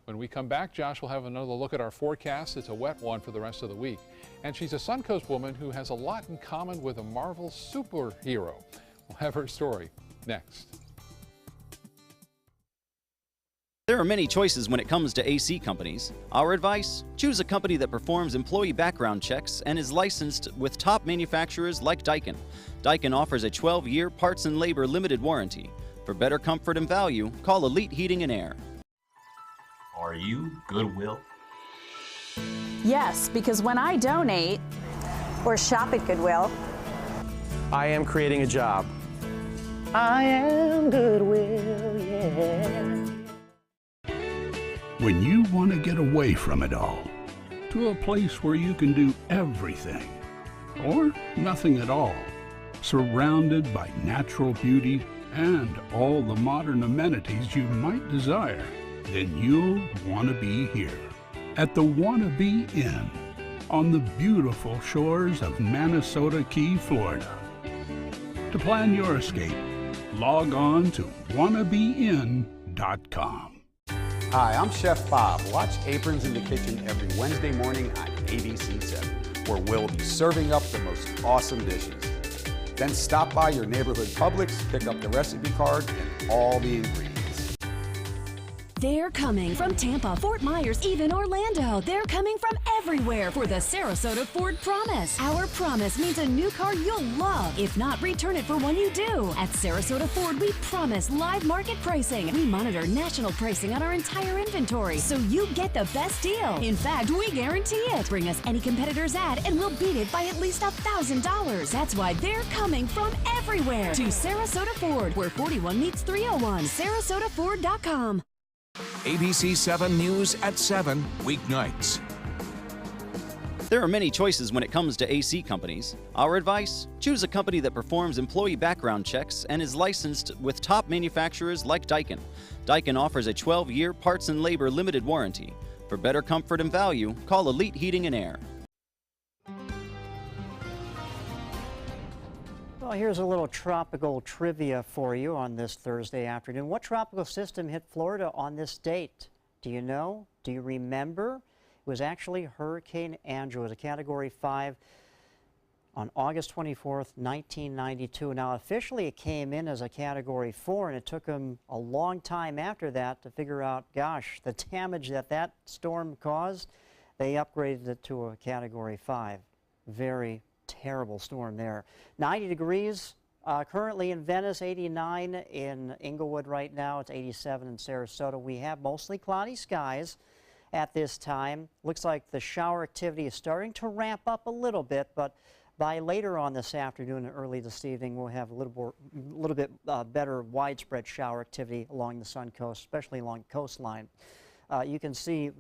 When we come back, Josh will have another look at our forecast. It's a wet one for the rest of the week. And she's a Suncoast woman who has a lot in common with a Marvel superhero. We'll have her story next. There are many choices when it comes to AC companies. Our advice? Choose a company that performs employee background checks and is licensed with top manufacturers like Daikin. Daikin offers a 12-year parts and labor limited warranty. For better comfort and value, call Elite Heating and Air. Are you Goodwill? Yes, because when I donate or shop at Goodwill, I am creating a job. I am Goodwill, yeah. When you want to get away from it all, to a place where you can do everything, or nothing at all, surrounded by natural beauty and all the modern amenities you might desire, then you'll want to be here at the Wannabe Inn on the beautiful shores of Manasota Key, Florida. To plan your escape, log on to wannabeinn.com. Hi, I'm Chef Bob. Watch Aprons in the Kitchen every Wednesday morning on ABC7, where we'll be serving up the most awesome dishes. Then stop by your neighborhood Publix, pick up the recipe card and all the ingredients. They're coming from Tampa, Fort Myers, even Orlando. They're coming from everywhere for the Sarasota Ford Promise. Our promise means a new car you'll love. If not, return it for one you do. At Sarasota Ford, we promise live market pricing. We monitor national pricing on our entire inventory, so you get the best deal. In fact, we guarantee it. Bring us any competitor's ad, and we'll beat it by at least $1,000. That's why they're coming from everywhere to Sarasota Ford, where 41 meets 301. SarasotaFord.com. ABC 7 News at 7 weeknights. There are many choices when it comes to AC companies. Our advice? Choose a company that performs employee background checks and is licensed with top manufacturers like Daikin. Daikin offers a 12-year parts and labor limited warranty. For better comfort and value, call Elite Heating and Air. Well, here's a little tropical trivia for you on this Thursday afternoon. What tropical system hit Florida on this date? Do you know? Do you remember? It was actually Hurricane Andrew. It was a Category 5 on August 24th, 1992. Now, officially it came in as a Category 4, and it took them a long time after that to figure out, gosh, the damage that storm caused. They upgraded it to a Category 5. Very terrible storm there. 90 degrees Currently in Venice, 89. In Inglewood right now, it's 87 in Sarasota. We have mostly cloudy skies at this time. Looks like the shower activity is starting to ramp up a little bit, but by later on this afternoon and early this evening, we'll have a little bit better widespread shower activity along the Sun Coast, especially along the coastline. You can see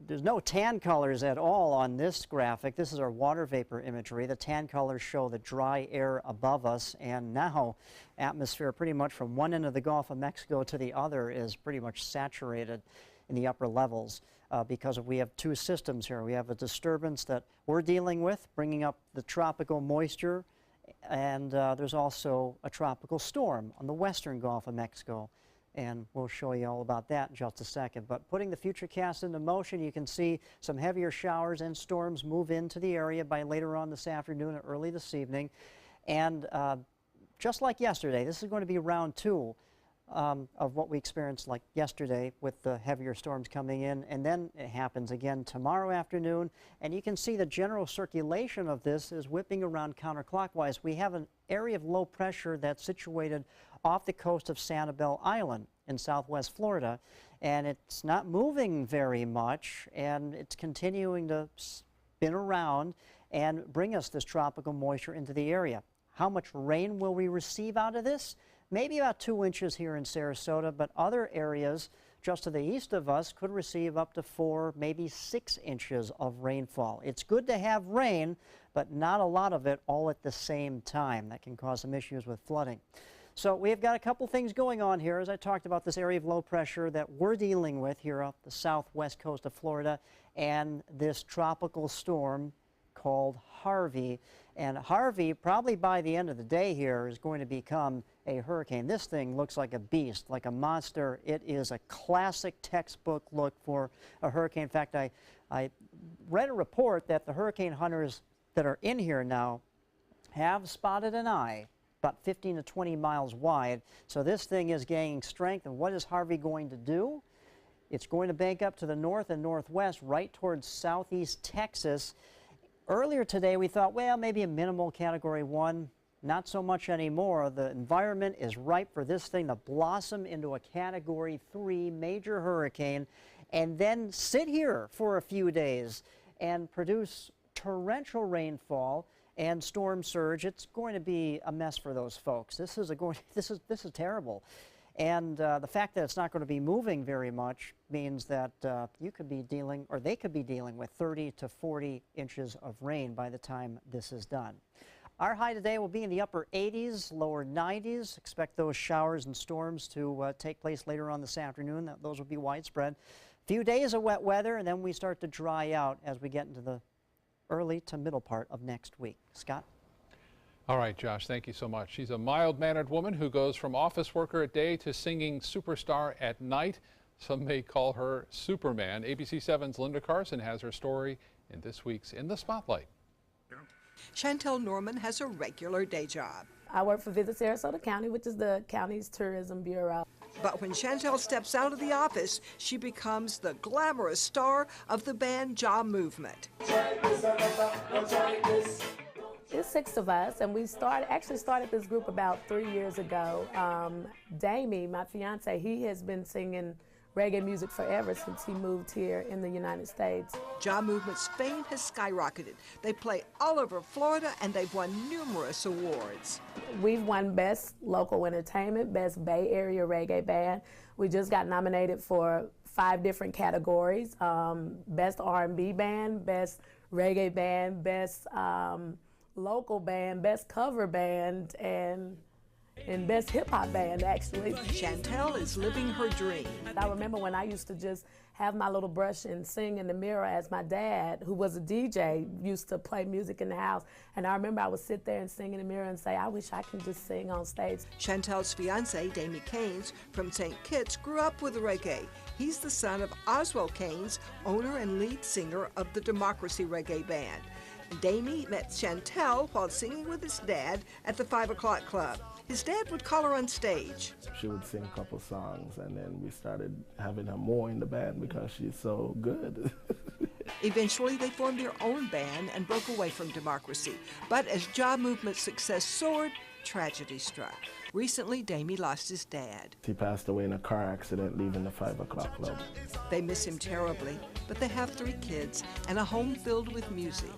there's no tan colors at all on this graphic. This is our water vapor imagery. The tan colors show the dry air above us, and now atmosphere pretty much from one end of the Gulf of Mexico to the other is pretty much saturated in the upper levels because we have two systems here. We have a disturbance that we're dealing with, bringing up the tropical moisture, and there's also a tropical storm on the western Gulf of Mexico. And we'll show you all about that in just a second. But putting the Futurecast into motion, you can see some heavier showers and storms move into the area by later on this afternoon and early this evening. And just like yesterday, this is going to be round two of what we experienced like yesterday with the heavier storms coming in. And then it happens again tomorrow afternoon. And you can see the general circulation of this is whipping around counterclockwise. We have an area of low pressure that's situated off the coast of Sanibel Island in southwest Florida, and it's not moving very much, and it's continuing to spin around and bring us this tropical moisture into the area. How much rain will we receive out of this? Maybe about 2 inches here in Sarasota, but other areas just to the east of us could receive up to 4, maybe 6 inches of rainfall. It's good to have rain, but not a lot of it all at the same time. That can cause some issues with flooding. So we've got a couple things going on here. As I talked about, this area of low pressure that we're dealing with here off the southwest coast of Florida, and this tropical storm called Harvey. And Harvey, probably by the end of the day here, is going to become a hurricane. This thing looks like a beast, like a monster. It is a classic textbook look for a hurricane. In fact, I read a report that the hurricane hunters that are in here now have spotted an eye about 15 to 20 miles wide. So this thing is gaining strength. And what is Harvey going to do? It's going to bank up to the north and northwest, right towards southeast Texas. Earlier today, we thought, well, maybe a minimal Category 1. Not so much anymore. The environment is ripe for this thing to blossom into a Category 3 major hurricane and then sit here for a few days and produce torrential rainfall and storm surge. It's going to be a mess for those folks. This is terrible. And the fact that it's not going to be moving very much means that you could be dealing, or they could be dealing with 30 to 40 inches of rain by the time this is done. Our high today will be in the upper 80s, lower 90s. Expect those showers and storms to take place later on this afternoon. Those will be widespread. A few days of wet weather, and then we start to dry out as we get into the early to middle part of next week. Scott? All right, Josh, thank you so much. She's a mild-mannered woman who goes from office worker at day to singing superstar at night. Some may call her Superman. ABC 7's Linda Carson has her story in this week's In the Spotlight. Chantel Norman has a regular day job. I work for Visit Sarasota County, which is the county's tourism bureau. But when Chantel steps out of the office, she becomes the glamorous star of the band Jaw Movement. There's 6 of us, and we actually started this group about 3 years ago. Damie, my fiance, he has been singing reggae music forever since he moved here in the United States. Jaw Movement's fame has skyrocketed. They play all over Florida, and they've won numerous awards. We've won Best Local Entertainment, Best Bay Area Reggae Band. We just got nominated for 5 different categories, Best R&B Band, Best Reggae Band, Best Local Band, Best Cover Band, and Best Hip Hop Band, actually. Chantel is living her dream. I remember when I used to just have my little brush and sing in the mirror as my dad, who was a DJ, used to play music in the house. And I remember I would sit there and sing in the mirror and say, I wish I could just sing on stage. Chantel's fiance, Damie Keynes, from St. Kitts, grew up with reggae. He's the son of Oswald Keynes, owner and lead singer of the Democracy Reggae Band. Damie met Chantel while singing with his dad at the 5 o'clock club. His dad would call her on stage. She would sing a couple songs, and then we started having her more in the band because she's so good. Eventually, they formed their own band and broke away from Democracy. But as Jaw Movement's success soared, tragedy struck. Recently, Damie lost his dad. He passed away in a car accident leaving the 5 o'clock club. They miss him terribly, but they have 3 kids and a home filled with music.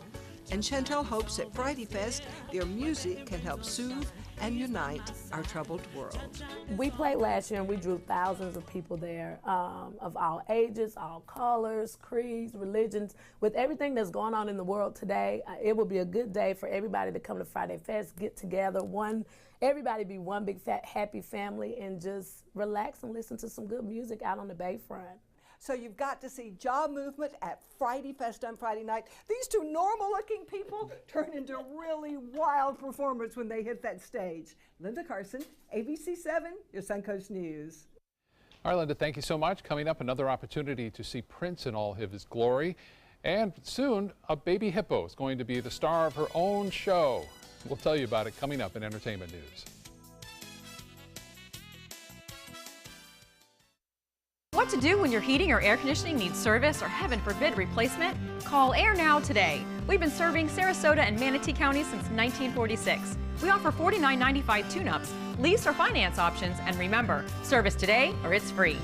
And Chantel hopes at Friday Fest, their music can help soothe and unite our troubled world. We played last year and we drew thousands of people there, of all ages, all colors, creeds, religions. With everything that's going on in the world today, it will be a good day for everybody to come to Friday Fest, get together, everybody be one big fat happy family, and just relax and listen to some good music out on the Bayfront. So you've got to see Jaw Movement at Friday Fest on Friday night. These 2 normal-looking people turn into really wild performers when they hit that stage. Linda Carson, ABC7, your Suncoast News. All right, Linda, thank you so much. Coming up, another opportunity to see Prince in all of his glory. And soon, a baby hippo is going to be the star of her own show. We'll tell you about it coming up in Entertainment News. What to do when your heating or air conditioning needs service or, heaven forbid, replacement? Call Air Now today. We've been serving Sarasota and Manatee counties since 1946. We offer $49.95 tune-ups, lease or finance options, and remember, service today or it's free.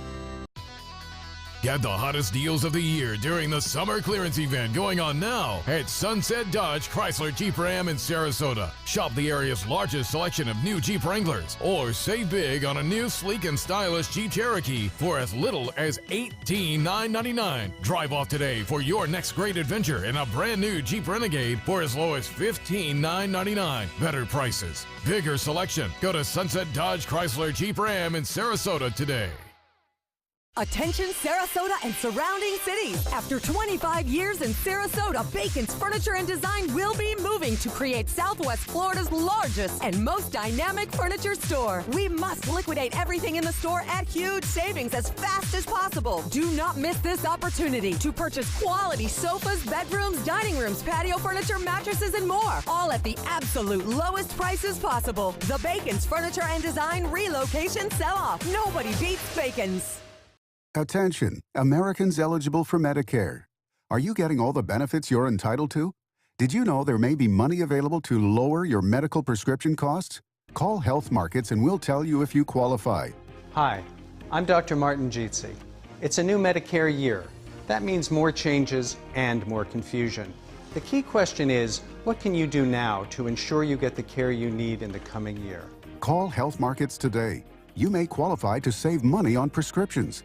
Get the hottest deals of the year during the summer clearance event going on now at Sunset Dodge Chrysler Jeep Ram in Sarasota. Shop the area's largest selection of new Jeep Wranglers, or save big on a new sleek and stylish Jeep Cherokee for as little as $18,999. Drive off today for your next great adventure in a brand new Jeep Renegade for as low as $15,999. Better prices, bigger selection. Go to Sunset Dodge Chrysler Jeep Ram in Sarasota today. Attention Sarasota and surrounding cities. After 25 years in Sarasota, Bacon's Furniture and Design will be moving to create Southwest Florida's largest and most dynamic furniture store. We must liquidate everything in the store at huge savings as fast as possible. Do not miss this opportunity to purchase quality sofas, bedrooms, dining rooms, patio furniture, mattresses, and more. All at the absolute lowest prices possible. The Bacon's Furniture and Design relocation sell-off. Nobody beats Bacon's. Attention, Americans eligible for Medicare. Are you getting all the benefits you're entitled to? Did you know there may be money available to lower your medical prescription costs? Call Health Markets and we'll tell you if you qualify. Hi, I'm Dr. Martin Jeetsi. It's a new Medicare year. That means more changes and more confusion. The key question is, what can you do now to ensure you get the care you need in the coming year? Call Health Markets today. You may qualify to save money on prescriptions.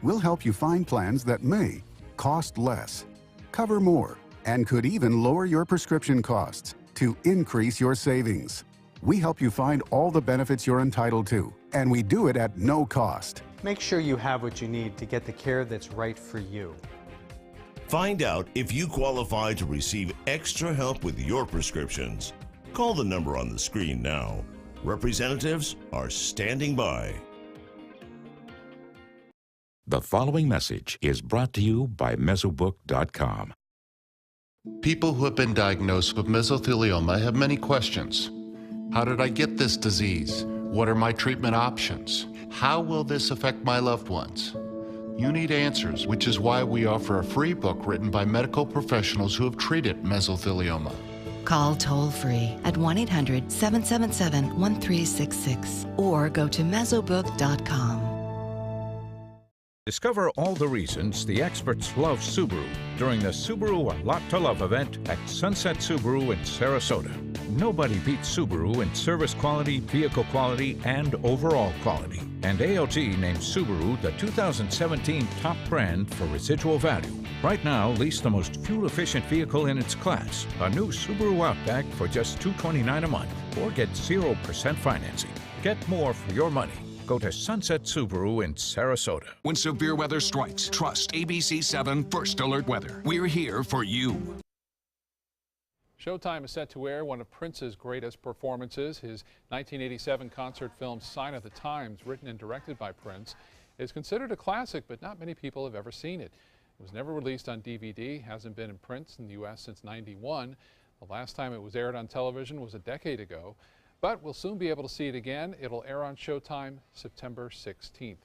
We'll help you find plans that may cost less, cover more, and could even lower your prescription costs to increase your savings. We help you find all the benefits you're entitled to, and we do it at no cost. Make sure you have what you need to get the care that's right for you. Find out if you qualify to receive extra help with your prescriptions. Call the number on the screen now. Representatives are standing by. The following message is brought to you by Mesobook.com. People who have been diagnosed with mesothelioma have many questions. How did I get this disease? What are my treatment options? How will this affect my loved ones? You need answers, which is why we offer a free book written by medical professionals who have treated mesothelioma. Call toll-free at 1-800-777-1366 or go to Mesobook.com. Discover all the reasons the experts love Subaru during the Subaru A Lot to Love event at Sunset Subaru in Sarasota. Nobody beats Subaru in service quality, vehicle quality, and overall quality. And ALG named Subaru the 2017 top brand for residual value. Right now, lease the most fuel-efficient vehicle in its class, a new Subaru Outback for just $229 a month, or get 0% financing. Get more for your money. Go to Sunset Subaru in Sarasota. When severe weather strikes, trust ABC7 First Alert Weather. We're here for you. Showtime is set to air one of Prince's greatest performances. His 1987 concert film Sign of the Times, written and directed by Prince, is considered a classic, but not many people have ever seen it. It was never released on DVD, hasn't been in print in the U.S. since '91. The last time it was aired on television was a decade ago. But we'll soon be able to see it again. It'll air on Showtime September 16th.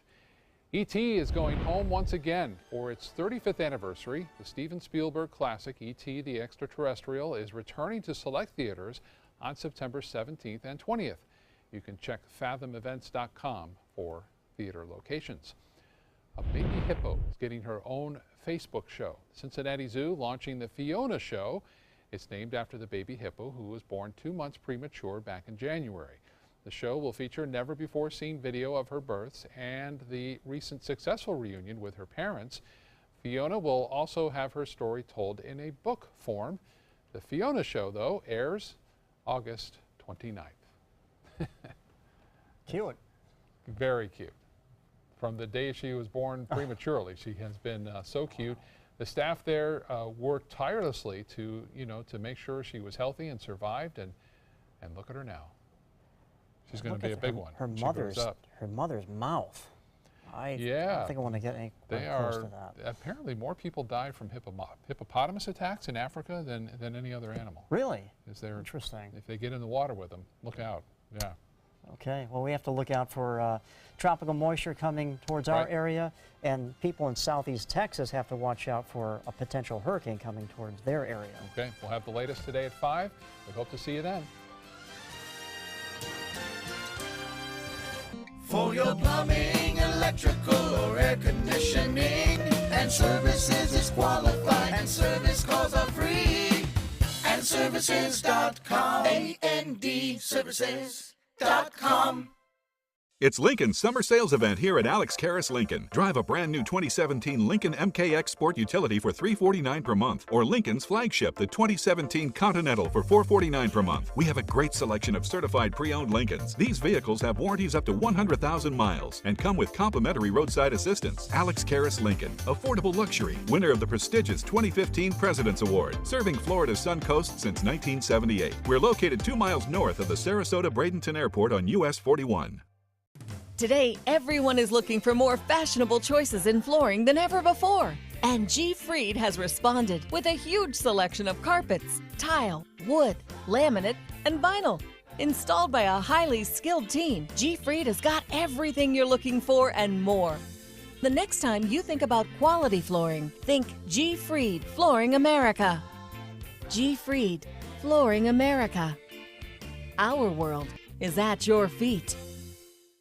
E.T. is going home once again for its 35th anniversary. The Steven Spielberg classic E.T. the Extraterrestrial is returning to select theaters on September 17th and 20th. You can check fathomevents.com for theater locations. A baby hippo is getting her own Facebook show. Cincinnati Zoo launching the Fiona Show. It's named after the baby hippo who was born 2 months premature back in January. The show will feature never-before-seen video of her births and the recent successful reunion with her parents. Fiona will also have her story told in a book form. The Fiona Show, though, airs August 29th. Cute. Very cute. From the day she was born prematurely, she has been so cute. The staff there worked tirelessly to make sure she was healthy and survived, and look at her now. She's going to be a big one. Her mother's mouth. I don't think I want to get any close to that. Apparently more people died from hippopotamus attacks in Africa than any other animal. Really? Interesting. If they get in the water with them, look out. Yeah. Okay, well, we have to look out for tropical moisture coming towards our area, and people in southeast Texas have to watch out for a potential hurricane coming towards their area. Okay, we'll have the latest today at 5. We hope to see you then. For your plumbing, electrical, or air conditioning, and services is qualified, and service calls are free. And services.com, A-N-D, services.com. It's Lincoln's summer sales event here at Alex Karras Lincoln. Drive a brand new 2017 Lincoln MKX Sport Utility for $349 per month, or Lincoln's flagship, the 2017 Continental, for $449 per month. We have a great selection of certified pre-owned Lincolns. These vehicles have warranties up to 100,000 miles and come with complimentary roadside assistance. Alex Karras Lincoln, affordable luxury, winner of the prestigious 2015 President's Award, serving Florida's Sun Coast since 1978. We're located 2 miles north of the Sarasota-Bradenton Airport on US 41. Today, everyone is looking for more fashionable choices in flooring than ever before. And G. Fried has responded with a huge selection of carpets, tile, wood, laminate, and vinyl. Installed by a highly skilled team, G. Fried has got everything you're looking for and more. The next time you think about quality flooring, think G. Fried Flooring America. G. Fried Flooring America. Our world is at your feet.